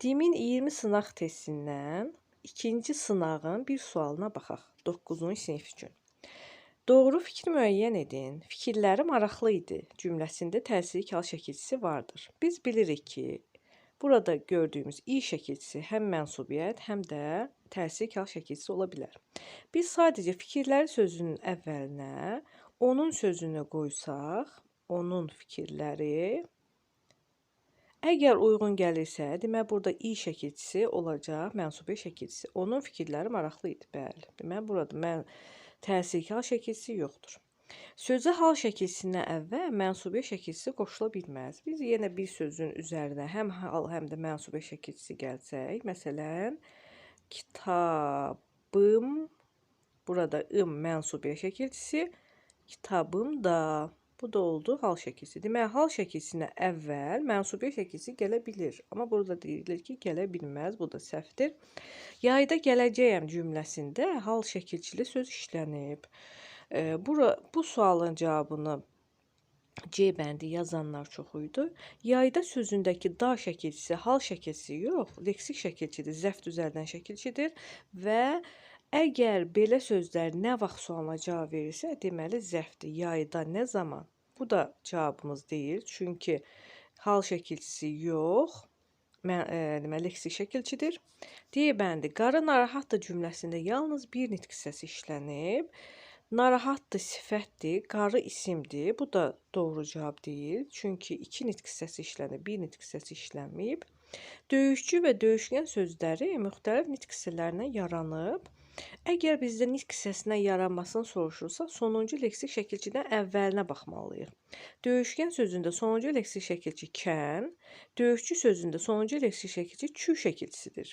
2020 sınaq testindən ikinci sınağın bir sualına baxaq. 9-cu sinif üçün. Doğru fikir müəyyən edin. Fikirləri maraqlı idi. Cümləsində təsirli hal şəkilçisi vardır. Biz bilirik ki, burada gördüyümüz i şəkilçisi həm mənsubiyyət, həm də təsirli hal şəkilçisi ola bilər. Biz sadəcə fikirləri sözünün əvvəlinə onun sözünü qoysaq, onun fikirləri əgər uyğun gəlirsə, demək burada i şəkilçisi olacaq, mənsubiyyət şəkilçisi. Onun fikirləri maraqlı idi, bəli. Demək burada təsirli hal şəkilçisi yoxdur. Sözə hal şəkilçisindən əvvəl mənsubiyyət şəkilçisi qoşula bilməz. Biz yenə bir sözün üzərinə həm hal, həm də mənsubiyyət şəkilçisi gəlsək, məsələn, kitabım, burada mənsubiyyət şəkilçisi, kitabım da. Bu da oldu hal şəkilçisi. Demək, hal şəkilçisinə əvvəl mənsubiyyət şəkilçisi gələ bilir. Amma burada deyilir ki, gələ bilməz. Bu da səhvdir. Yayda gələcəyəm cümləsində hal şəkilçili söz işlənib. Bu sualın cavabını C bəndi yazanlar çox idi. Yayda sözündəki da şəkilçisi hal şəkilçisi yox, leksik şəkilçidir, zəft düzəldən şəkilçidir və əgər belə sözlər nə vaxt sualına cavab verirsə, deməli zəfdir. Yayda, nə zaman? Bu da cavabımız deyil. Çünki hal şəkilçisi yox, leksik şəkilçidir. D bəndi, qarı narahatdır cümləsində yalnız bir nitq hissəsi işlənib. Narahatdır sifətdir, qarı isimdir. Bu da doğru cavab deyil. Çünki iki nitq hissəsi işlənib, bir nitq hissəsi işlənməyib. Döyüşçü və döyüşkən sözləri müxtəlif nitq hissələrindən yaranıb. Əgər bizdə nitq hissəsindən yaranmasını soruşursa, sonuncu leksik şəkilçidən əvvəlinə baxmalıyıq. Döyüşkən sözündə sonuncu leksik şəkilçi kən, döyüşçü sözündə sonuncu leksik şəkilçi çü şəkilçisidir.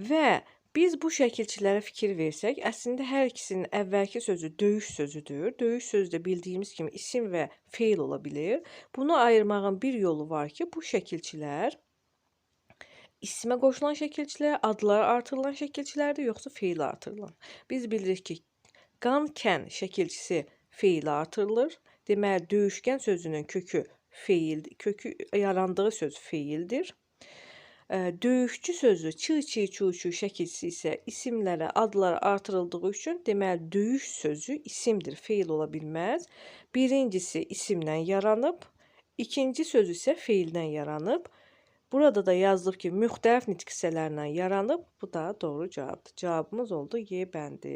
Və biz bu şəkilçilərə fikir versək, əslində hər ikisinin əvvəlki sözü döyüş sözüdür. Döyüş sözü də bildiyimiz kimi isim və feil ola bilir. Bunu ayırmağın bir yolu var ki, bu şəkilçilər İsimə qoşulan şəkilçilər, adları artırılan şəkilçilərdir, yoxsa feili artırılan. Biz bilirik ki, qan-kən şəkilçisi feili artırılır. Deməli, döyüşkən sözünün kökü feildir, kökü yarandığı söz feildir. Döyüşçü sözü çı-çı, çu-çu şəkilçisi isə isimlərə, adlara artırıldığı üçün, deməli, döyüş sözü isimdir, feil ola bilməz. Birincisi isimlə yaranıb, ikinci söz isə feildən yaranıb. Burada da yazılıb ki, müxtəlif nitq hissələrindən yaranıb. Bu da doğru cavabdır. Cavabımız oldu Y bəndi.